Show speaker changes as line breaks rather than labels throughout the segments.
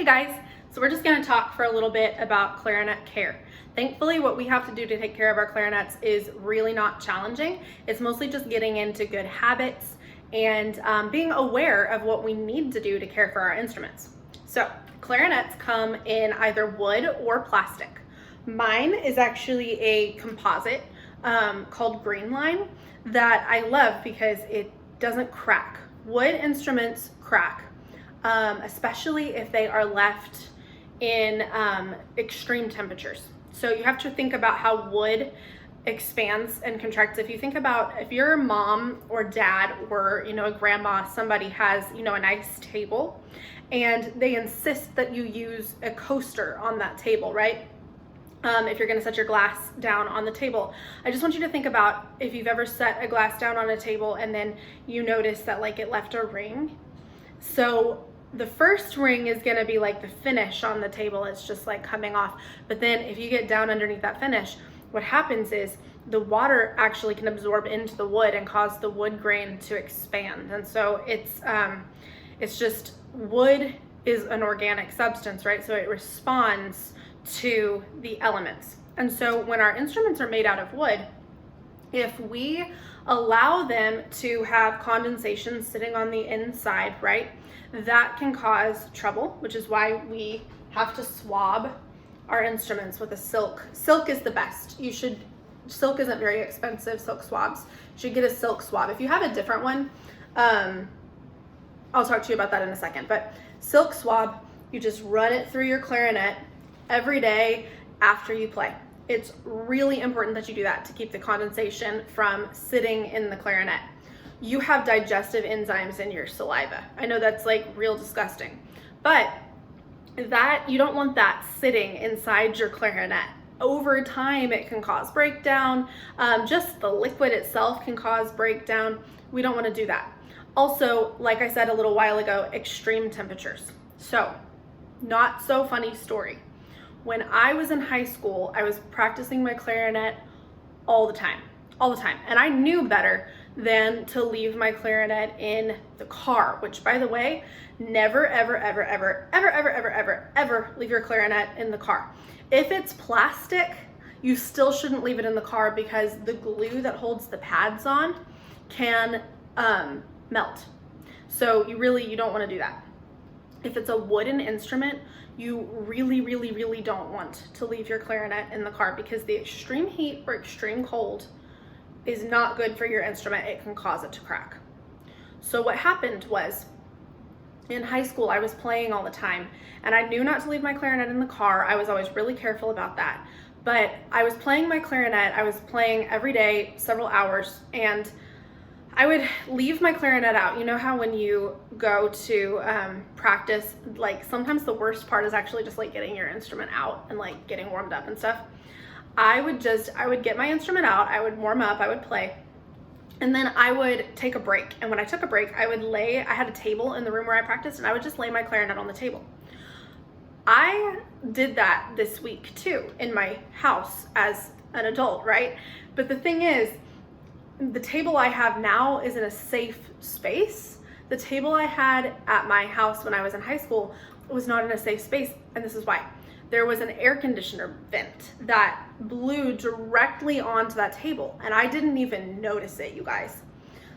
Hey guys, so we're just going to talk for a little bit about clarinet care. Thankfully, what we have to do to take care of our clarinets is really not challenging. It's mostly just getting into good habits and being aware of what we need to do to care for our instruments. So clarinets come in either wood or plastic. Mine is actually a composite called Green Line that I love because it doesn't crack. Wood instruments crack. Especially if they are left in extreme temperatures. So you have to think about how wood expands and contracts. If you think about if your mom or dad or a grandma, somebody has a nice table and they insist that you use a coaster on that table, right? If you're gonna set your glass down on the table. I just want you to think about if you've ever set a glass down on a table and then you notice that it left a ring. So the first ring is gonna be the finish on the table. It's just coming off. But then if you get down underneath that finish, what happens is the water actually can absorb into the wood and cause the wood grain to expand. And so it's just, wood is an organic substance, right? So it responds to the elements. And so when our instruments are made out of wood, if we allow them to have condensation sitting on the inside, right, that can cause trouble, which is why we have to swab our instruments with a silk. Silk is the best. Silk isn't very expensive, silk swabs. You should get a silk swab. If you have a different one, I'll talk to you about that in a second, but silk swab, you just run it through your clarinet every day after you play. It's really important that you do that to keep the condensation from sitting in the clarinet. You have digestive enzymes in your saliva. I know that's real disgusting, but you don't want that sitting inside your clarinet. Over time, it can cause breakdown. Just the liquid itself can cause breakdown. We don't want to do that. Also, like I said a little while ago, extreme temperatures. So, not so funny story. When I was in high school, I was practicing my clarinet all the time. And I knew better than to leave my clarinet in the car, which, by the way, never, ever, ever, ever, ever, ever, ever, ever, ever leave your clarinet in the car. If it's plastic, you still shouldn't leave it in the car because the glue that holds the pads on can melt. So you don't want to do that. If it's a wooden instrument, you really, really, really don't want to leave your clarinet in the car because the extreme heat or extreme cold is not good for your instrument. It can cause it to crack. So what happened was, in high school, I was playing all the time and I knew not to leave my clarinet in the car. I was always really careful about that. But I was playing my clarinet. I was playing every day, several hours, and I would leave my clarinet out. You know how when you go to practice, sometimes the worst part is actually just getting your instrument out and getting warmed up and stuff. I would get my instrument out, I would warm up, I would play, and then I would take a break. And when I took a break, I had a table in the room where I practiced, and I would just lay my clarinet on the table. I did that this week too in my house as an adult, right? But the thing is, the table I have now is in a safe space. The table I had at my house when I was in high school was not in a safe space, and this is why. There was an air conditioner vent that blew directly onto that table, and I didn't even notice it, you guys.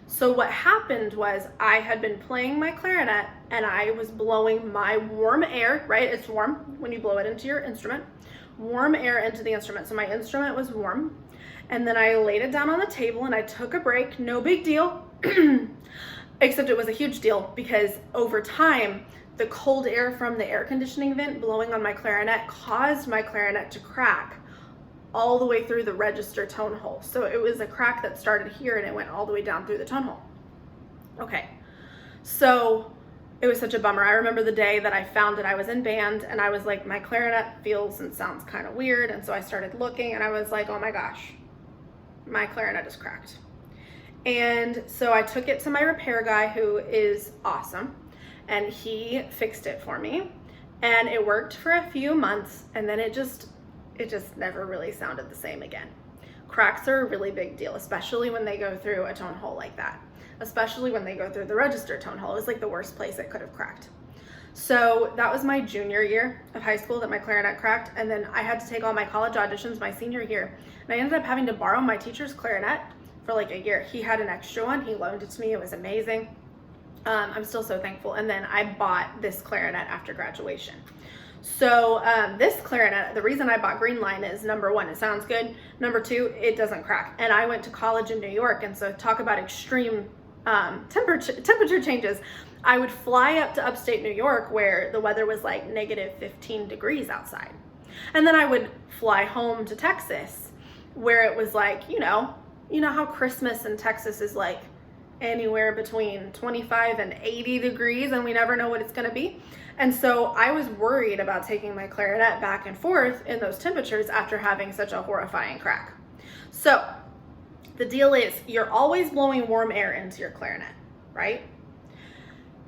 So what happened was I had been playing my clarinet and I was blowing my warm air, right? It's warm when you blow it into your instrument, warm air into the instrument. So my instrument was warm. And then I laid it down on the table and I took a break. No big deal, except it was a huge deal because over time, the cold air from the air conditioning vent blowing on my clarinet caused my clarinet to crack all the way through the register tone hole. So it was a crack that started here and it went all the way down through the tone hole. Okay, so it was such a bummer. I remember the day that I found it. I was in band and I was like, my clarinet feels and sounds kind of weird. And so I started looking and I was like, oh my gosh, my clarinet is cracked. And so I took it to my repair guy, who is awesome, and he fixed it for me. And it worked for a few months, and then it just never really sounded the same again. Cracks are a really big deal, especially when they go through a tone hole like that. Especially when they go through the register tone hole. It was the worst place it could have cracked. So that was my junior year of high school that my clarinet cracked, and then I had to take all my college auditions my senior year, and I ended up having to borrow my teacher's clarinet for like a year. He had an extra one, he loaned it to me, it was amazing. I'm still so thankful. And then I bought this clarinet after graduation. So this clarinet, the reason I bought Green Line is, number one, it sounds good. Number two, it doesn't crack. And I went to college in New York, and so talk about extreme temperature changes. I would fly up to upstate New York where the weather was like negative 15 degrees outside. And then I would fly home to Texas where it was like, you know how Christmas in Texas is like anywhere between 25 and 80 degrees, and we never know what it's going to be. And so I was worried about taking my clarinet back and forth in those temperatures after having such a horrifying crack. So the deal is, you're always blowing warm air into your clarinet, right?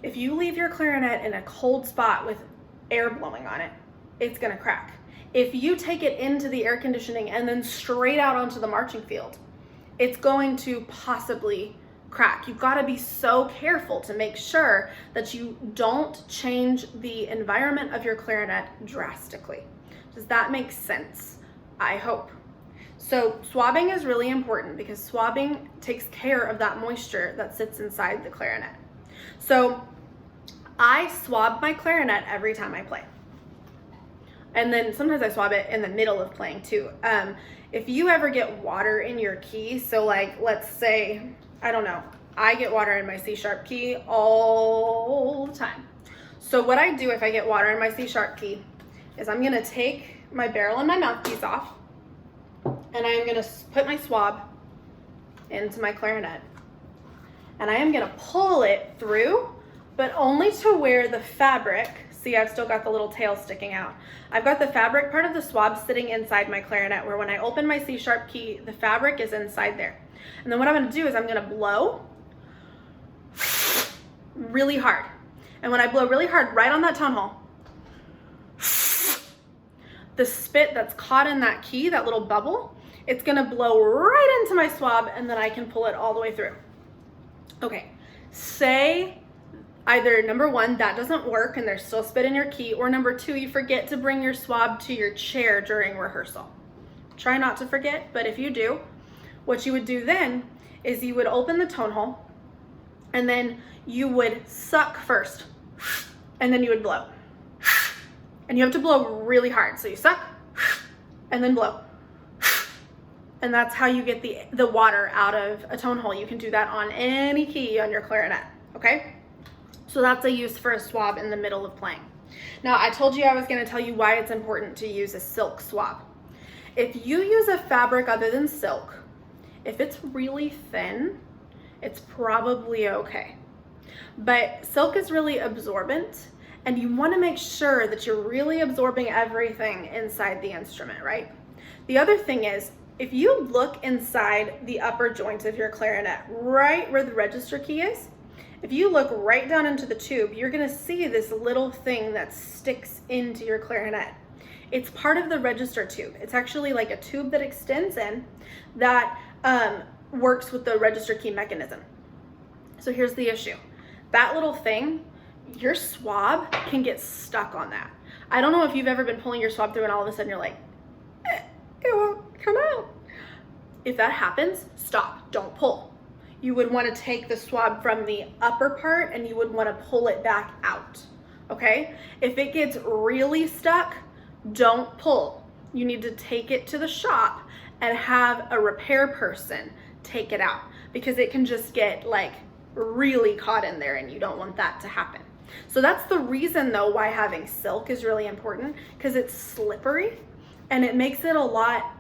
If you leave your clarinet in a cold spot with air blowing on it, it's going to crack. If you take it into the air conditioning and then straight out onto the marching field, it's going to possibly crack. You've got to be so careful to make sure that you don't change the environment of your clarinet drastically. Does that make sense? I hope. So swabbing is really important because swabbing takes care of that moisture that sits inside the clarinet. So I swab my clarinet every time I play. And then sometimes I swab it in the middle of playing too. If you ever get water in your key, so like, let's say, I don't know, I get water in my C sharp key all the time. So what I do if I get water in my C sharp key is I'm gonna take my barrel and my mouthpiece off, and I am gonna put my swab into my clarinet. And I am gonna pull it through, but only to where the fabric, see, I've still got the little tail sticking out. I've got the fabric part of the swab sitting inside my clarinet, where when I open my C sharp key, the fabric is inside there. And then what I'm gonna do is I'm gonna blow really hard. And when I blow really hard right on that tone hole, the spit that's caught in that key, that little bubble, it's gonna blow right into my swab, and then I can pull it all the way through. Okay, say either number one, that doesn't work and there's still spit in your key, or number two, you forget to bring your swab to your chair during rehearsal. Try not to forget, but if you do, what you would do then is you would open the tone hole, and then you would suck first, and then you would blow. And you have to blow really hard. So you suck, and then blow. And that's how you get the water out of a tone hole. You can do that on any key on your clarinet, okay? So that's a use for a swab in the middle of playing. Now, I told you I was gonna tell you why it's important to use a silk swab. If you use a fabric other than silk, if it's really thin, it's probably okay. But silk is really absorbent, and you want to make sure that you're really absorbing everything inside the instrument, right? The other thing is, if you look inside the upper joint of your clarinet, right where the register key is, if you look right down into the tube, you're going to see this little thing that sticks into your clarinet. It's part of the register tube. It's actually like a tube that extends in that works with the register key mechanism. So here's the issue. That little thing, your swab can get stuck on that. I don't know if you've ever been pulling your swab through and all of a sudden you're like, it won't come out. If that happens, stop, don't pull. You would want to take the swab from the upper part and you would want to pull it back out, okay? If it gets really stuck, don't pull. You need to take it to the shop and have a repair person take it out, because it can just get like really caught in there and you don't want that to happen. So that's the reason though why having silk is really important, because it's slippery and it makes it a lot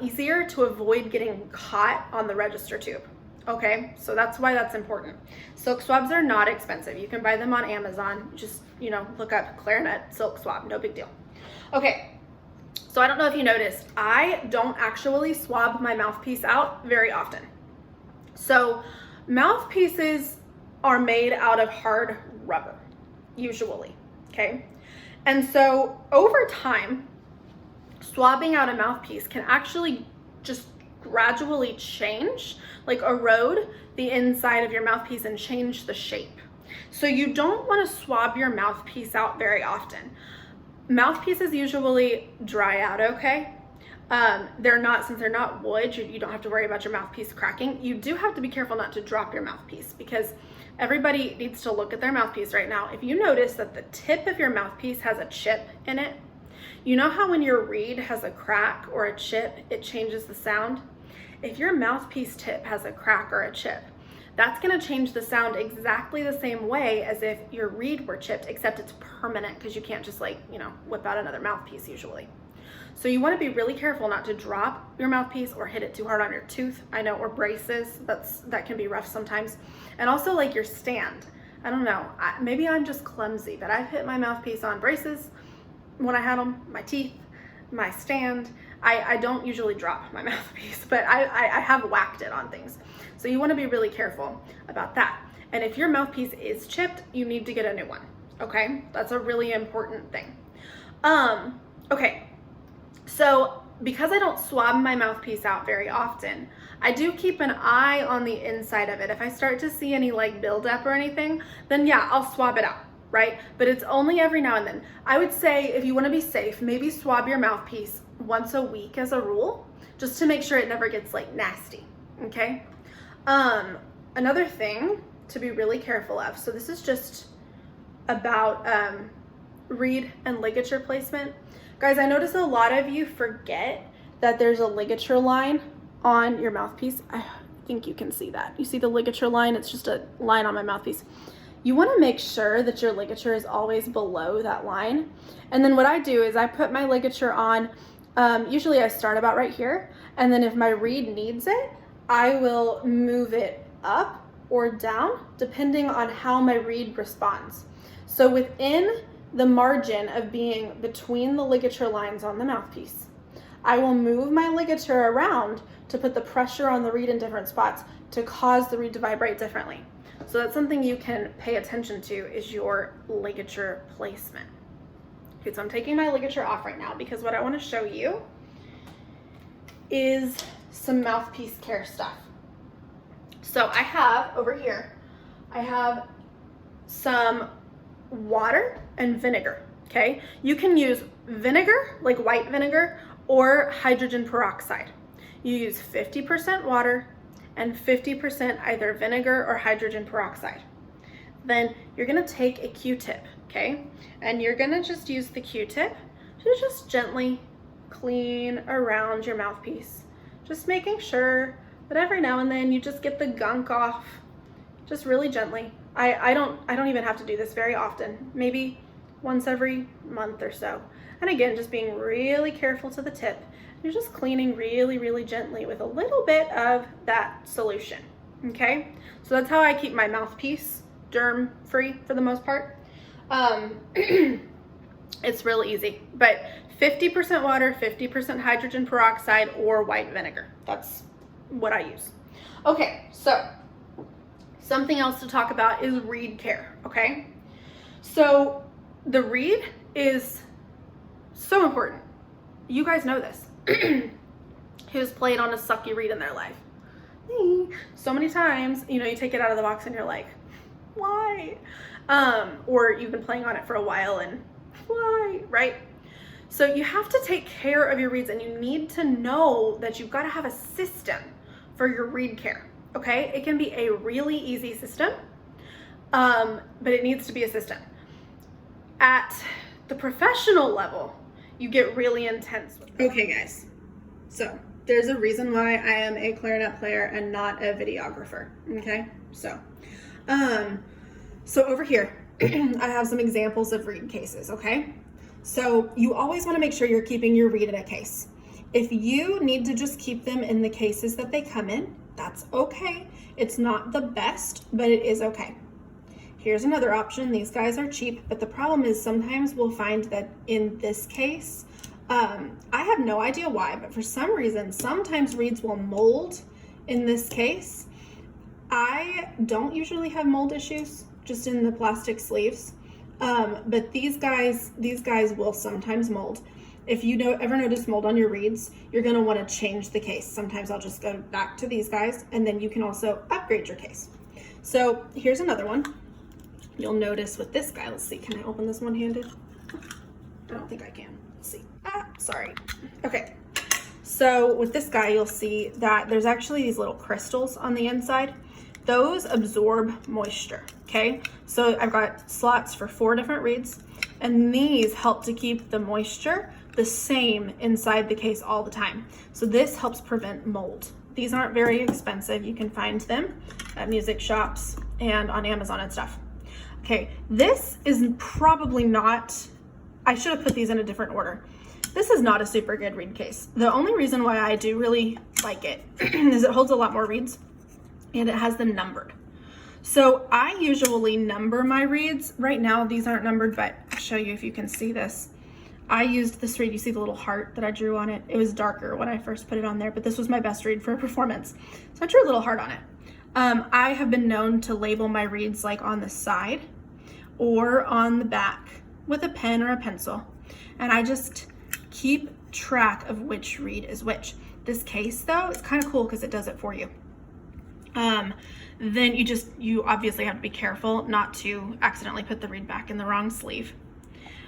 easier to avoid getting caught on the register tube. Okay, so that's why that's important. Silk swabs are not expensive. You can buy them on Amazon. Just, look up clarinet silk swab, no big deal. Okay, so I don't know if you noticed, I don't actually swab my mouthpiece out very often. So mouthpieces are made out of hard rubber, usually, okay? And so over time, swabbing out a mouthpiece can actually just gradually change, like erode the inside of your mouthpiece and change the shape. So you don't want to swab your mouthpiece out very often. Mouthpieces usually dry out okay. Since they're not wood, you don't have to worry about your mouthpiece cracking. You do have to be careful not to drop your mouthpiece, because everybody needs to look at their mouthpiece right now. If you notice that the tip of your mouthpiece has a chip in it, you know how when your reed has a crack or a chip, it changes the sound? If your mouthpiece tip has a crack or a chip, that's gonna change the sound exactly the same way as if your reed were chipped, except it's permanent, because you can't just whip out another mouthpiece usually. So you wanna be really careful not to drop your mouthpiece or hit it too hard on your tooth, I know, or braces, that can be rough sometimes. And also like your stand. I don't know, maybe I'm just clumsy, but I've hit my mouthpiece on braces when I had them, my teeth, my stand. I don't usually drop my mouthpiece, but I have whacked it on things. So you want to be really careful about that. And if your mouthpiece is chipped, you need to get a new one, okay? That's a really important thing. Okay, so because I don't swab my mouthpiece out very often, I do keep an eye on the inside of it. If I start to see any like buildup or anything, then yeah, I'll swab it out, right? But it's only every now and then. I would say if you want to be safe, maybe swab your mouthpiece once a week as a rule, just to make sure it never gets like nasty, okay? Another thing to be really careful of, so this is just about reed and ligature placement. Guys, I notice a lot of you forget that there's a ligature line on your mouthpiece. I think you can see that. You see the ligature line? It's just a line on my mouthpiece. You want to make sure that your ligature is always below that line. And then what I do is I put my ligature on, usually I start about right here, and then if my reed needs it, I will move it up or down depending on how my reed responds. So within the margin of being between the ligature lines on the mouthpiece, I will move my ligature around to put the pressure on the reed in different spots to cause the reed to vibrate differently. So that's something you can pay attention to, is your ligature placement. Okay, so I'm taking my ligature off right now because what I want to show you is some mouthpiece care stuff. So I have over here, I have some water and vinegar, okay? You can use vinegar, like white vinegar, or hydrogen peroxide. You use 50% water and 50% either vinegar or hydrogen peroxide. Then you're gonna take a Q-tip, okay? And you're gonna just use the Q-tip to just gently clean around your mouthpiece. Just making sure that every now and then you just get the gunk off, just really gently. I don't even have to do this very often, maybe once every month or so. And again, just being really careful to the tip. You're just cleaning really, really gently with a little bit of that solution, okay? So that's how I keep my mouthpiece germ-free for the most part. It's real easy, but 50% water, 50% hydrogen peroxide, or white vinegar. That's what I use. Okay, so something else to talk about is reed care, okay? So the reed is so important. You guys know this. Who's played on a sucky reed in their life? Me. So many times, you take it out of the box and you're like, why? Or you've been playing on it for a while and why, right? So you have to take care of your reeds, and you need to know that you've got to have a system for your reed care, okay? It can be a really easy system, but it needs to be a system. At the professional level, you get really intense with it. Okay, guys. So there's a reason why I am a clarinet player and not a videographer, okay? So over here, I have some examples of reed cases, okay? So you always want to make sure you're keeping your reed in a case. If you need to just keep them in the cases that they come in, that's okay. It's not the best, but it is okay. Here's another option. These guys are cheap, but the problem is sometimes we'll find that in this case, I have no idea why, but for some reason, sometimes reeds will mold in this case. I don't usually have mold issues, just in the plastic sleeves, but these guys will sometimes mold. If you ever notice mold on your reeds, you're gonna wanna change the case. Sometimes I'll just go back to these guys, and then you can also upgrade your case. So here's another one. you'll notice with this guy, let's see, can I open this one-handed? I don't think I can. Let's see. Sorry. Okay. So with this guy, you'll see that there's actually these little crystals on the inside. Those absorb moisture, okay? So I've got slots for 4 different reeds, and these help to keep the moisture the same inside the case all the time. So this helps prevent mold. These aren't very expensive. You can find them at music shops and on Amazon and stuff. Okay, this is probably not, I should have put these in a different order. This is not a super good reed case. The only reason why I do really like it is it holds a lot more reeds and it has them numbered. So I usually number my reeds. Right now, these aren't numbered, but I'll show you if you can see this. I used this reed, you see the little heart that I drew on it? It was darker when I first put it on there, but this was my best reed for a performance. So I drew a little heart on it. I have been known to label my reeds like on the side or on the back with a pen or a pencil. And I just keep track of which reed is which. This case though, it's kind of cool because it does it for you. Then you obviously have to be careful not to accidentally put the reed back in the wrong sleeve.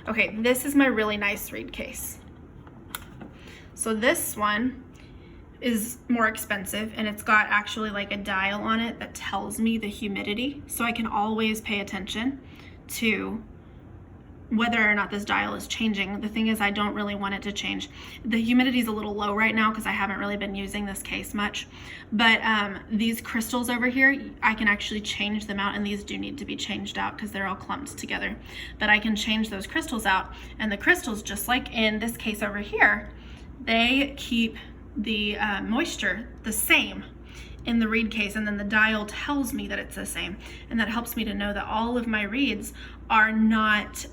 Okay, this is my really nice reed case. So this one is more expensive and it's got actually like a dial on it that tells me the humidity, so I can always pay attention to whether or not this dial is changing. The thing is, I don't really want it to change. The humidity is a little low right now because I haven't really been using this case much, but these crystals over here, I can actually change them out, and these do need to be changed out because they're all clumped together. But I can change those crystals out, and the crystals, just like in this case over here, they keep the moisture the same in the reed case, and then the dial tells me that it's the same, and that helps me to know that all of my reeds are not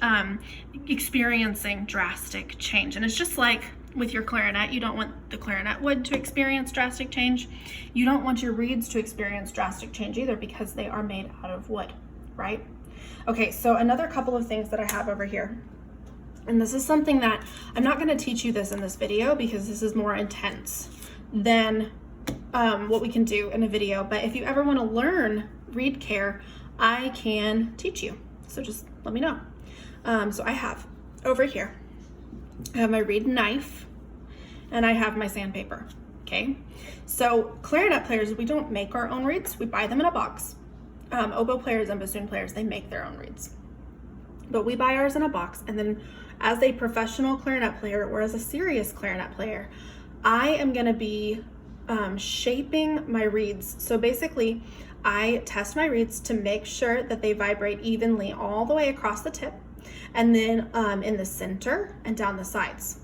experiencing drastic change. And it's just like with your clarinet, you don't want the clarinet wood to experience drastic change. You don't want your reeds to experience drastic change either because they are made out of wood, right? Okay, so another couple of things that I have over here, and this is something that I'm not going to teach you this in this video because this is more intense than what we can do in a video, but if you ever want to learn reed care, I can teach you. So just let me know. So I have over here, I have my reed knife and I have my sandpaper. Okay. So clarinet players, we don't make our own reeds. We buy them in a box. Oboe players and bassoon players, they make their own reeds, but we buy ours in a box. And then as a professional clarinet player or as a serious clarinet player, I am going to be shaping my reeds. So basically I test my reeds to make sure that they vibrate evenly all the way across the tip, and then in the center and down the sides.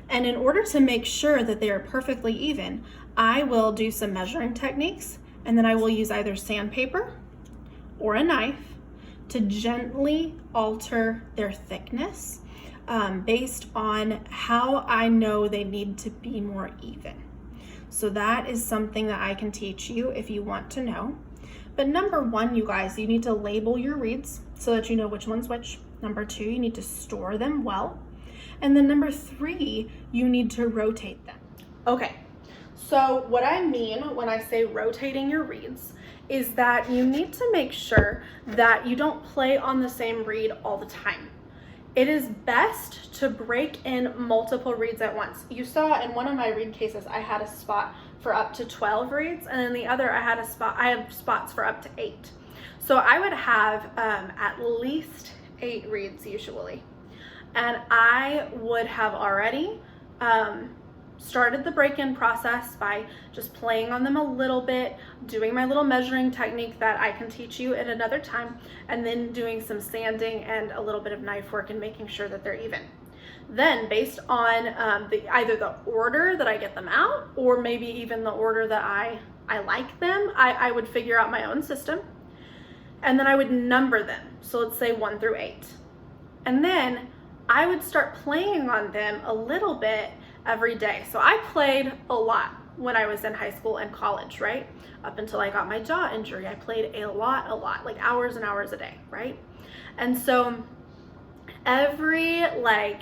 And in order to make sure that they are perfectly even, I will do some measuring techniques, and then I will use either sandpaper or a knife to gently alter their thickness based on how I know they need to be more even. So that is something that I can teach you if you want to know. But number one, you guys, you need to label your reeds so that you know which one's which. Number two, you need to store them well. And then number three, you need to rotate them. Okay, so what I mean when I say rotating your reeds is that you need to make sure that you don't play on the same reed all the time. It is best to break in multiple reeds at once. You saw in one of my reed cases, I had a spot for up to 12 reeds, and in the other, I have spots for up to 8. So I would have at least 8 reeds usually. And I would have already started the break-in process by just playing on them a little bit, doing my little measuring technique that I can teach you at another time, and then doing some sanding and a little bit of knife work and making sure that they're even. Then based on either the order that I get them out, or maybe even the order that I like them, I would figure out my own system, and then I would number them. So let's say 1 through 8. And then I would start playing on them a little bit every day. So I played a lot when I was in high school and college, right? Up until I got my jaw injury, I played a lot, like hours and hours a day, right? And so every like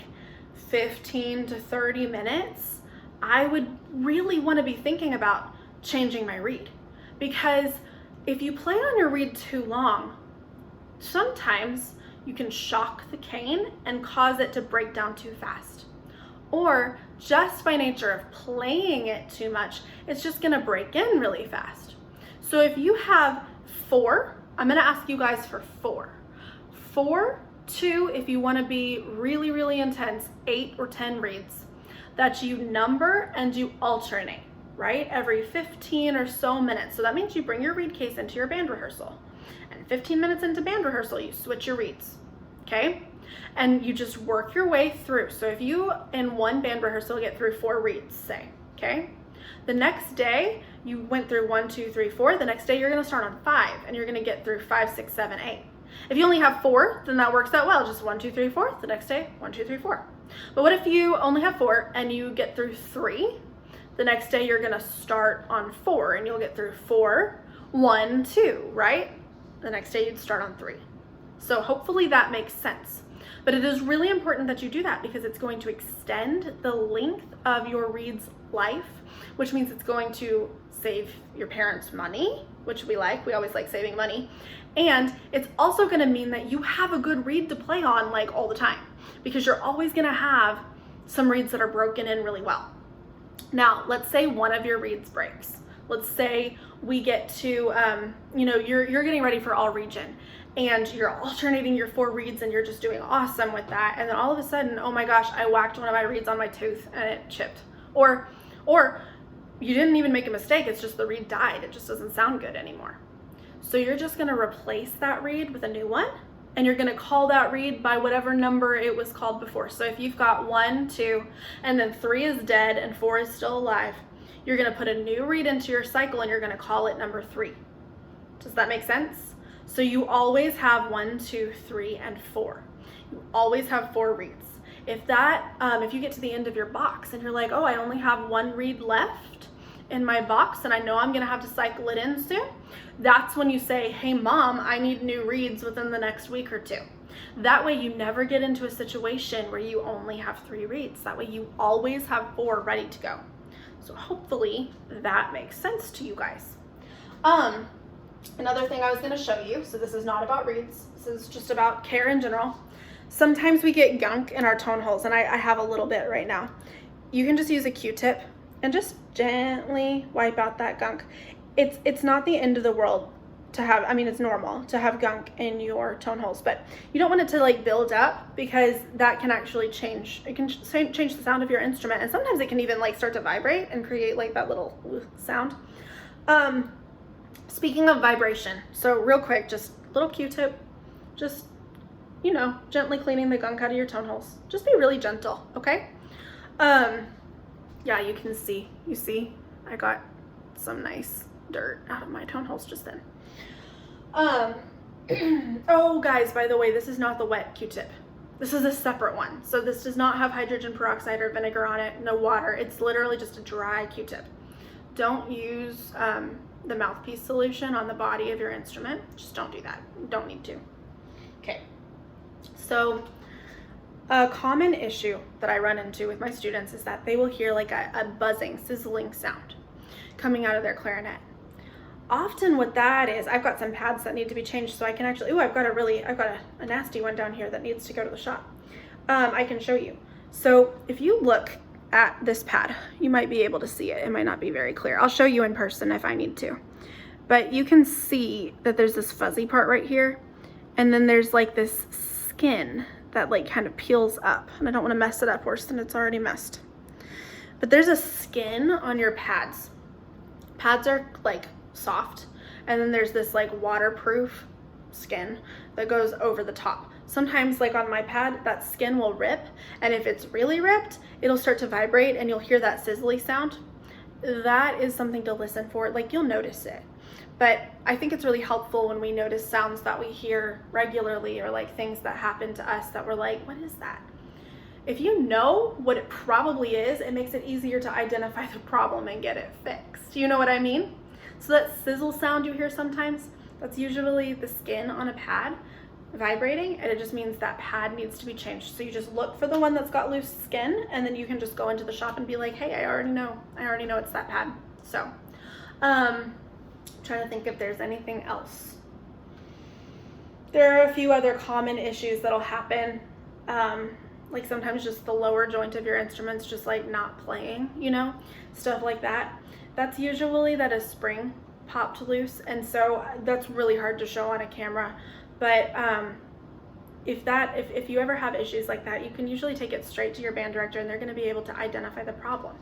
15 to 30 minutes, I would really want to be thinking about changing my reed, because if you play on your reed too long, Sometimes you can shock the cane and cause it to break down too fast. Or just by nature of playing it too much, it's just gonna break in really fast. So if you have 4, I'm gonna ask you guys for 4. 4, 2, if you wanna be really, really intense, 8 or 10 reeds that you number and you alternate, right? Every 15 or so minutes. So that means you bring your reed case into your band rehearsal. And 15 minutes into band rehearsal, you switch your reeds, okay? And you just work your way through. So if you, in one band rehearsal, get through 4 reeds, say, okay? The next day, you went through 1, 2, 3, 4. The next day, you're gonna start on 5, and you're gonna get through 5, 6, 7, 8. If you only have 4, then that works out well. Just 1, 2, 3, 4. The next day, 1, 2, 3, 4. But what if you only have 4 and you get through 3? The next day, you're gonna start on 4, and you'll get through 4, 1, 2, right? The next day, you'd start on 3. So hopefully that makes sense. But it is really important that you do that because it's going to extend the length of your reed's life, which means it's going to save your parents money, which we like. We always like saving money. And it's also gonna mean that you have a good reed to play on like all the time, because you're always gonna have some reeds that are broken in really well. Now, let's say one of your reeds breaks. Let's say we get to, you're getting ready for all region and you're alternating your 4 reeds and you're just doing awesome with that. And then all of a sudden, oh my gosh, I whacked one of my reeds on my tooth and it chipped. Or you didn't even make a mistake, it's just the reed died. It just doesn't sound good anymore. So you're just gonna replace that reed with a new one, and you're gonna call that reed by whatever number it was called before. So if you've got 1, 2, and then 3 is dead and 4 is still alive, you're gonna put a new reed into your cycle and you're gonna call it number 3. Does that make sense? So you always have 1, 2, 3, and 4. You always have 4 reeds. If you get to the end of your box and you're like, oh, I only have 1 reed left in my box and I know I'm gonna have to cycle it in soon, that's when you say, hey mom, I need new reeds within the next week or 2. That way you never get into a situation where you only have 3 reeds. That way you always have 4 ready to go. So hopefully that makes sense to you guys. Another thing I was gonna show you, so this is not about reeds, this is just about care in general. Sometimes we get gunk in our tone holes, and I have a little bit right now. You can just use a Q-tip and just gently wipe out that gunk. It's not the end of the world to have, it's normal to have gunk in your tone holes, but you don't want it to like build up, because that can actually change the sound of your instrument, and sometimes it can even like start to vibrate and create like that little sound. Speaking of vibration, so real quick, just little Q-tip, just gently cleaning the gunk out of your tone holes. Just be really gentle, okay? Yeah, you see, I got some nice dirt out of my tone holes just then. Oh guys, by the way, this is not the wet Q-tip. This is a separate one. So this does not have hydrogen peroxide or vinegar on it, no water. It's literally just a dry Q-tip. Don't use the mouthpiece solution on the body of your instrument. Just don't do that. You don't need to. Okay. So a common issue that I run into with my students is that they will hear like a buzzing, sizzling sound coming out of their clarinet. Often what that is, I've got some pads that need to be changed, so I can actually, I've got a nasty one down here that needs to go to the shop. I can show you. So if you look at this pad, you might be able to see it. It might not be very clear. I'll show you in person if I need to. But you can see that there's this fuzzy part right here, and then there's like this skin that like kind of peels up, and I don't want to mess it up worse than it's already messed. But there's a skin on your pads. Pads are like soft, and then there's this like waterproof skin that goes over the top. Sometimes like on my pad, that skin will rip, and if it's really ripped, it'll start to vibrate and you'll hear that sizzly sound. That is something to listen for. Like, you'll notice it. But I think it's really helpful when we notice sounds that we hear regularly, or like things that happen to us that we're like, what is that? If you know what it probably is, it makes it easier to identify the problem and get it fixed. You know what I mean? So that sizzle sound you hear sometimes, that's usually the skin on a pad vibrating, and it just means that pad needs to be changed. So you just look for the one that's got loose skin, and then you can just go into the shop and be like, hey, I already know it's that pad. So trying to think if there's anything else. There are a few other common issues that'll happen. Like sometimes just the lower joint of your instrument's just like not playing, you know, stuff like that. That's usually that a spring popped loose, and so that's really hard to show on a camera. But if you ever have issues like that, you can usually take it straight to your band director, and they're going to be able to identify the problem.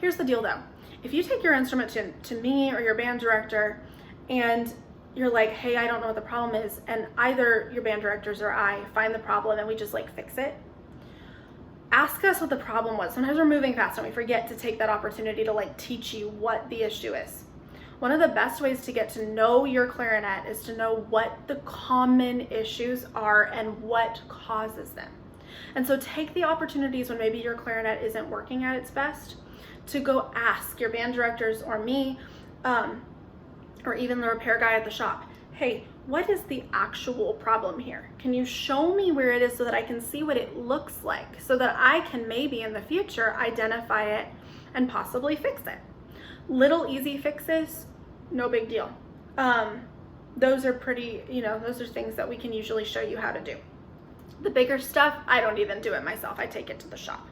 Here's the deal though. If you take your instrument to me or your band director and you're like, hey, I don't know what the problem is, and either your band directors or I find the problem and we just like fix it, ask us what the problem was. Sometimes we're moving fast and we forget to take that opportunity to like teach you what the issue is. One of the best ways to get to know your clarinet is to know what the common issues are and what causes them. And so take the opportunities when maybe your clarinet isn't working at its best to go ask your band directors or me, or even the repair guy at the shop, hey, what is the actual problem here? Can you show me where it is so that I can see what it looks like, so that I can maybe in the future identify it and possibly fix it? Little easy fixes, no big deal. Those are pretty, those are things that we can usually show you how to do. The bigger stuff, I don't even do it myself. I take it to the shop.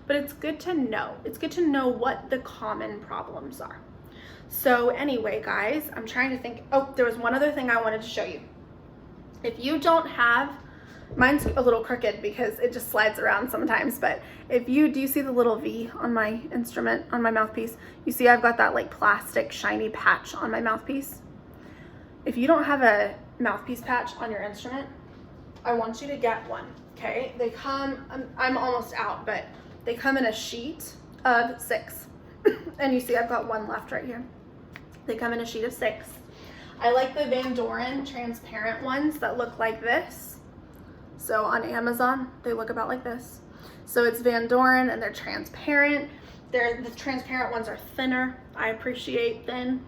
But it's good to know. It's good to know what the common problems are. So anyway, guys, I'm trying to think. Oh, there was one other thing I wanted to show you. If you don't have, mine's a little crooked because it just slides around sometimes, but do you see the little V on my instrument, on my mouthpiece? You see I've got that like plastic shiny patch on my mouthpiece. If you don't have a mouthpiece patch on your instrument, I want you to get one, okay? They come, I'm almost out, but they come in a sheet of 6. And you see I've got one left right here. They come in a sheet of 6. I like the Van Doren transparent ones that look like this. So on Amazon, they look about like this. So it's Van Doren and they're transparent. The transparent ones are thinner. I appreciate thin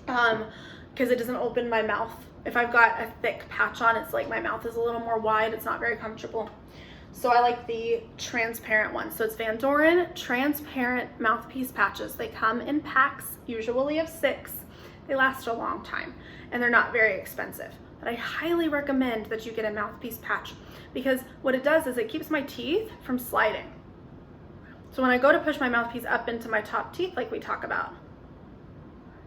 because it doesn't open my mouth. If I've got a thick patch on, it's like my mouth is a little more wide. It's not very comfortable. So I like the transparent ones. So it's Van Doren transparent mouthpiece patches. They come in packs, usually of 6. They last a long time and they're not very expensive. But I highly recommend that you get a mouthpiece patch because what it does is it keeps my teeth from sliding. So when I go to push my mouthpiece up into my top teeth, like we talk about,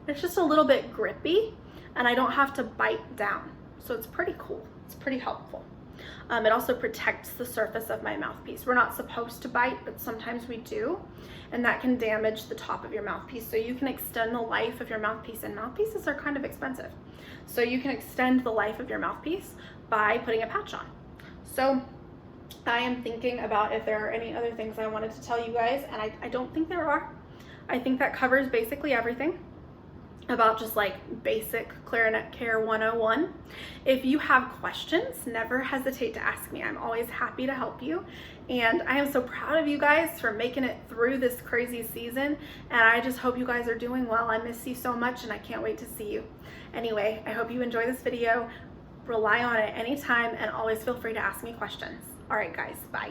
it's just a little bit grippy and I don't have to bite down. So it's pretty cool. It's pretty helpful. It also protects the surface of my mouthpiece. We're not supposed to bite, but sometimes we do, and that can damage the top of your mouthpiece. So you can extend the life of your mouthpiece, and mouthpieces are kind of expensive. So you can extend the life of your mouthpiece by putting a patch on. So I am thinking about if there are any other things I wanted to tell you guys, and I don't think there are. I think that covers basically everything about just like basic clarinet care 101. If you have questions, never hesitate to ask me. I'm always happy to help you. And I am so proud of you guys for making it through this crazy season. And I just hope you guys are doing well. I miss you so much and I can't wait to see you. Anyway, I hope you enjoy this video. Rely on it anytime and always feel free to ask me questions. All right, guys, bye.